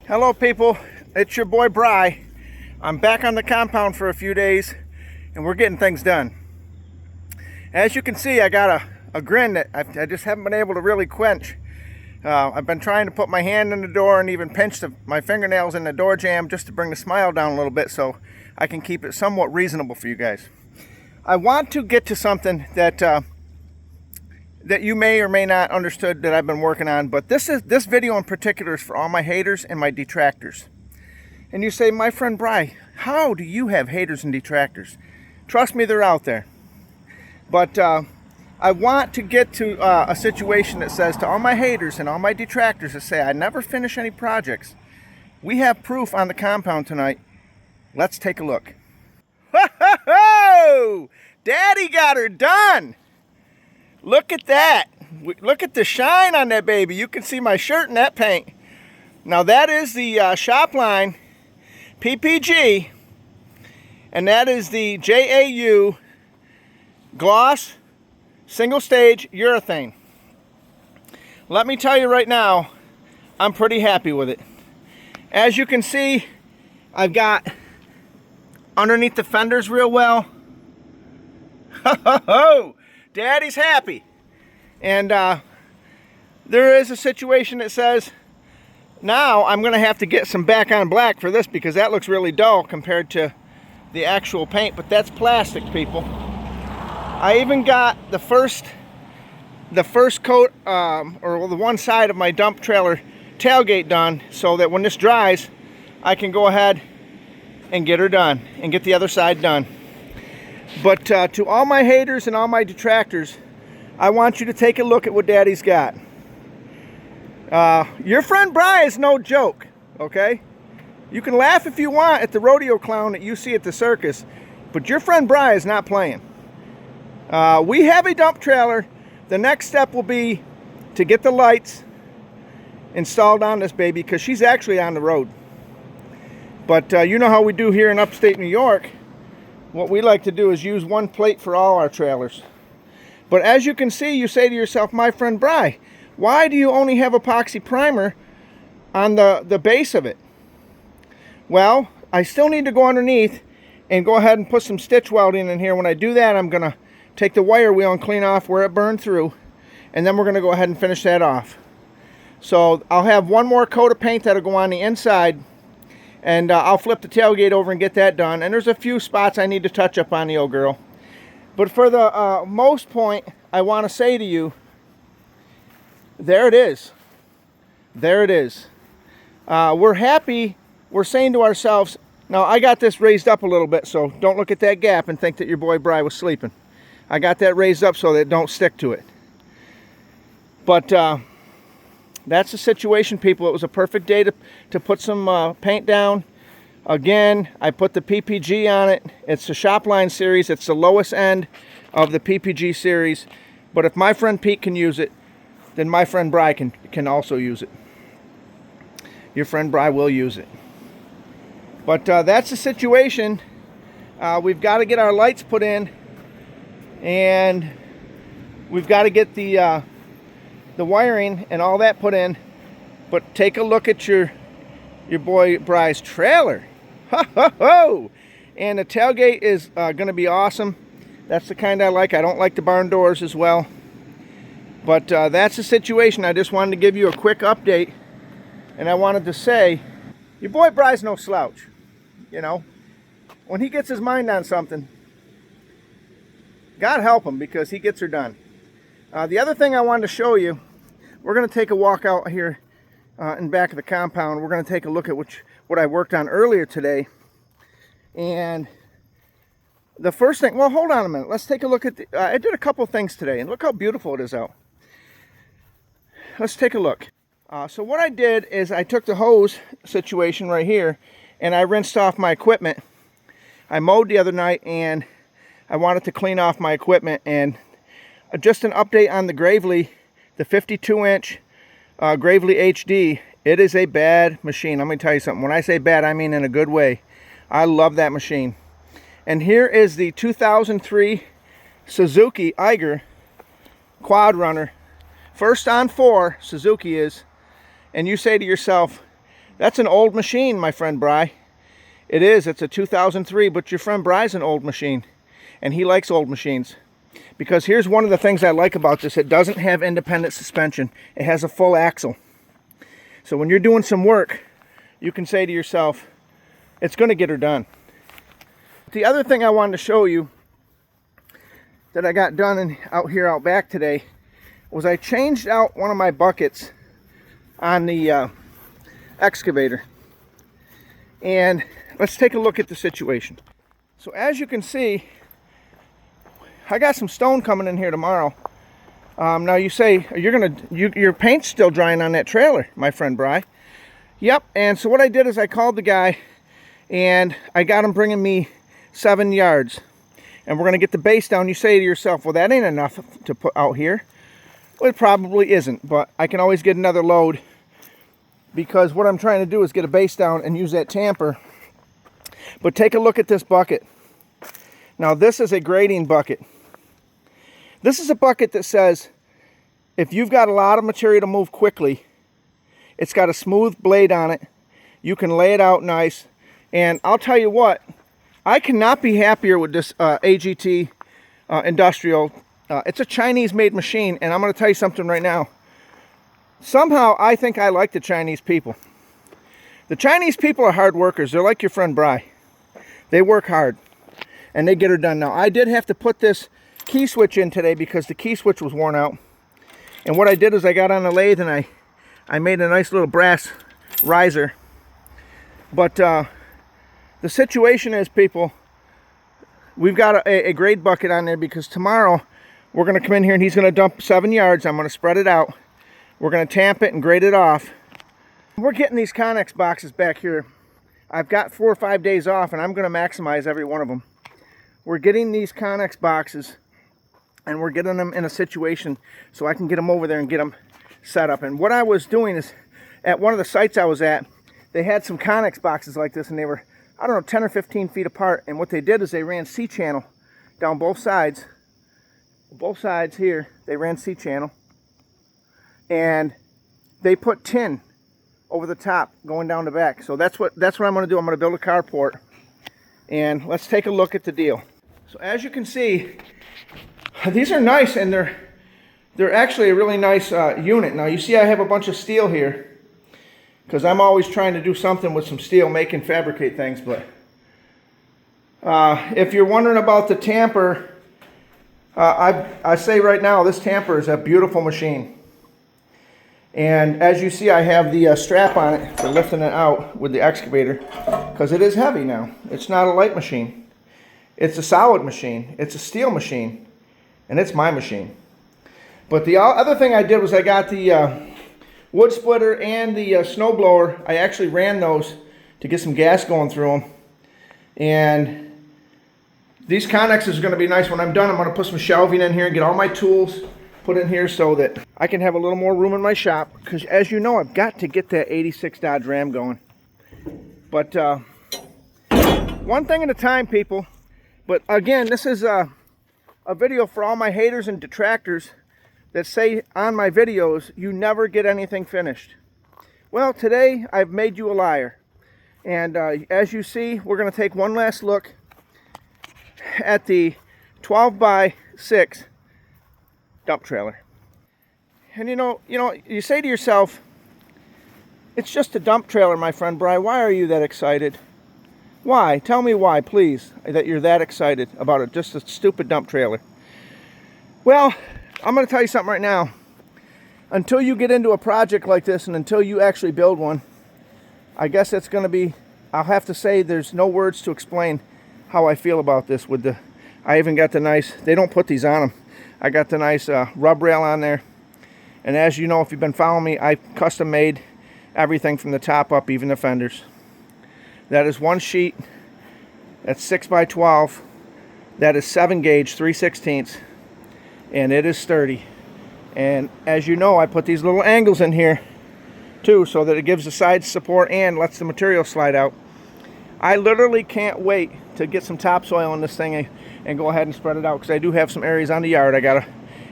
Hello people, it's your boy Bry. I'm back on the compound for a few days and we're getting things done. As you can see, I got a grin that I just haven't been able to really quench. I've been trying to put my hand in the door and even pinch my fingernails in the door jamb just to bring the smile down a little bit so I can keep it somewhat reasonable for you guys. I want to get to something that you may or may not understood that I've been working on, but this video in particular is for all my haters and my detractors. And you say, my friend Bry, how do you have haters and detractors? Trust me, they're out there. But I want to get to a situation that says to all my haters and all my detractors that say I never finish any projects, we have proof on the compound tonight. Let's take a look. Ho, ho, ho! Daddy got her done! Look at that. Look at the shine on that baby. You can see my shirt in that paint. Now that is the Shopline PPG, and that is the JAU gloss single stage urethane. Let me tell you right now, I'm pretty happy with it. As you can see, I've got underneath the fenders real well. Ho ho ho! Daddy's happy. And there is a situation that says now I'm going to have to get some back on black for this because that looks really dull compared to the actual paint, but that's plastic, people. I even got the first coat or the one side of my dump trailer tailgate done so that when this dries I can go ahead and get her done and get the other side done. But to all my haters and all my detractors, I want you to take a look at what Daddy's got. Your friend Bry is no joke, okay? You can laugh if you want at the rodeo clown that you see at the circus, but your friend Bry is not playing. We have a dump trailer. The next step will be to get the lights installed on this baby because she's actually on the road. But you know how we do here in upstate New York. What we like to do is use one plate for all our trailers. But as you can see, you say to yourself, my friend Bry, why do you only have epoxy primer on the base of it? Well, I still need to go underneath and go ahead and put some stitch welding in here. When I do that, I'm going to take the wire wheel and clean off where it burned through. And then we're going to go ahead and finish that off. So I'll have one more coat of paint that'll go on the inside. And I'll flip the tailgate over and get that done. And there's a few spots I need to touch up on the old girl. But for the most point, I want to say to you, there it is. There it is. We're happy. We're saying to ourselves, now I got this raised up a little bit, so don't look at that gap and think that your boy Bry was sleeping. I got that raised up so that it don't stick to it. But that's the situation, people. It was a perfect day to put some paint down. Again, I put the PPG on it. It's the Shopline series. It's the lowest end of the PPG series. But if my friend Pete can use it, then my friend Bry can also use it. Your friend Bry will use it. But that's the situation. We've got to get our lights put in. And we've got to get the wiring and all that put in. But take a look at your boy Bry's trailer. Ho ho ho! And the tailgate is going to be awesome. That's the kind I like. I don't like the barn doors as well. But that's the situation. I just wanted to give you a quick update. And I wanted to say, your boy Bry's no slouch. You know, when he gets his mind on something, God help him because he gets her done. The other thing I wanted to show you, we're going to take a walk out here in back of the compound. We're going to take a look at what I worked on earlier today. And the first thing, well, hold on a minute. Let's take a look at I did a couple things today, and look how beautiful it is out. Let's take a look. So what I did is I took the hose situation right here, and I rinsed off my equipment. I mowed the other night, and I wanted to clean off my equipment. And just an update on the Gravely, the 52-inch Gravely HD. It is a bad machine. Let me tell you something. When I say bad, I mean in a good way. I love that machine. And here is the 2003 Suzuki Eiger Quad Runner. First on 4, Suzuki is. And you say to yourself, That's an old machine, my friend Bry. It is. It's a 2003, but your friend Bry's an old machine, and he likes old machines. Because here's one of the things I like about this. It doesn't have independent suspension. It has a full axle. So when you're doing some work, you can say to yourself, it's going to get her done. The other thing I wanted to show you that I got done out here out back today was I changed out one of my buckets on the excavator. And let's take a look at the situation. So as you can see, I got some stone coming in here tomorrow. Now you say, your paint's still drying on that trailer, my friend Bry. Yep, and so what I did is I called the guy and I got him bringing me 7 yards. And we're gonna get the base down. You say to yourself, well, that ain't enough to put out here. Well, it probably isn't, but I can always get another load, because what I'm trying to do is get a base down and use that tamper. But take a look at this bucket. Now this is a grading bucket. This is a bucket that says, if you've got a lot of material to move quickly, it's got a smooth blade on it. You can lay it out nice. And I'll tell you what, I cannot be happier with this AGT Industrial. It's a Chinese-made machine, and I'm going to tell you something right now. Somehow, I think I like the Chinese people. The Chinese people are hard workers. They're like your friend Bry. They work hard, and they get her done. Now, I did have to put this key switch in today because the key switch was worn out. And what I did is I got on the lathe and I made a nice little brass riser. But the situation is, people, we've got a grade bucket on there because tomorrow we're going to come in here and he's going to dump 7 yards. I'm going to spread it out. We're going to tamp it and grade it off. We're getting these Connex boxes back here. I've got 4 or 5 days off, and I'm going to maximize every one of them. We're getting these Connex boxes, and we're getting them in a situation so I can get them over there and get them set up. And what I was doing is, at one of the sites I was at, they had some Connex boxes like this, and they were, I don't know, 10 or 15 feet apart. And what they did is they ran C-channel down both sides. Both sides here, they ran C-channel. And they put tin over the top going down the back. So that's what I'm going to do. I'm going to build a carport. And let's take a look at the deal. So as you can see, these are nice, and they're actually a really nice unit. Now you see I have a bunch of steel here because I'm always trying to do something with some steel, make and fabricate things. But if you're wondering about the tamper, I say right now this tamper is a beautiful machine. And as you see, I have the strap on it for lifting it out with the excavator because it is heavy now. It's not a light machine. It's a solid machine. It's a steel machine. And it's my machine. But the other thing I did was I got the wood splitter and the snow blower. I actually ran those to get some gas going through them. And these Connexes are going to be nice. When I'm done, I'm going to put some shelving in here and get all my tools put in here so that I can have a little more room in my shop, because as you know, I've got to get that 86 Dodge Ram going. But one thing at a time, people. But again, this is a video for all my haters and detractors that say on my videos you never get anything finished. Well, today I've made you a liar. And as you see, we're going to take one last look at the 12x6 dump trailer. And you say to yourself, it's just a dump trailer, my friend Bry. Why are you that excited? Why? Tell me why, please, that you're that excited about it. Just a stupid dump trailer. Well, I'm going to tell you something right now. Until you get into a project like this and until you actually build one, I guess it's going to be, I'll have to say there's no words to explain how I feel about this. I even got the nice, they don't put these on them. I got the nice rub rail on there. And as you know, if you've been following me, I custom made everything from the top up, even the fenders. That is one sheet. That's 6x12. That is 7 gauge, 3/16. And it is sturdy. And as you know, I put these little angles in here too, so that it gives the side support and lets the material slide out. I literally can't wait to get some topsoil in this thing and go ahead and spread it out, because I do have some areas on the yard I gotta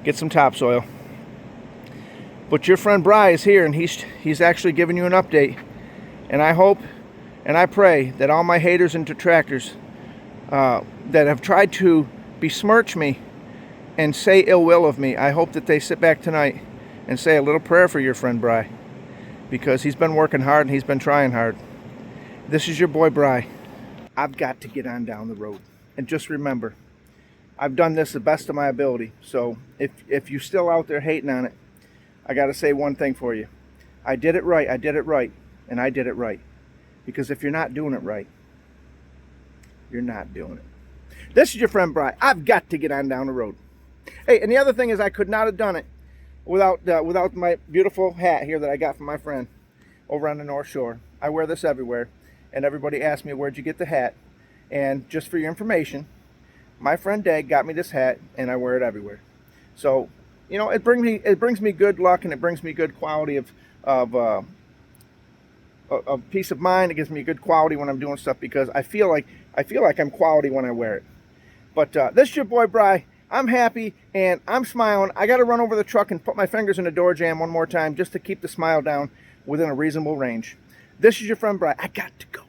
get some topsoil. But your friend Bry is here, and he's actually giving you an update. And I hope and I pray that all my haters and detractors that have tried to besmirch me and say ill will of me, I hope that they sit back tonight and say a little prayer for your friend Bry, because he's been working hard and he's been trying hard. This is your boy Bry. I've got to get on down the road. And just remember, I've done this the best of my ability. So if you're still out there hating on it, I got to say one thing for you. I did it right, and I did it right. Because if you're not doing it right, you're not doing it. This is your friend Bry. I've got to get on down the road. Hey, and the other thing is I could not have done it without my beautiful hat here that I got from my friend over on the North Shore. I wear this everywhere, and everybody asks me, where'd you get the hat? And just for your information, my friend Dag got me this hat, and I wear it everywhere. So, you know, it brings me good luck, and it brings me good quality of peace of mind. It gives me good quality when I'm doing stuff, because I feel like I'm quality when I wear it. But this is your boy Bry. I'm happy and I'm smiling. I got to run over the truck and put my fingers in the door jamb one more time just to keep the smile down within a reasonable range. This is your friend Bry. I got to go.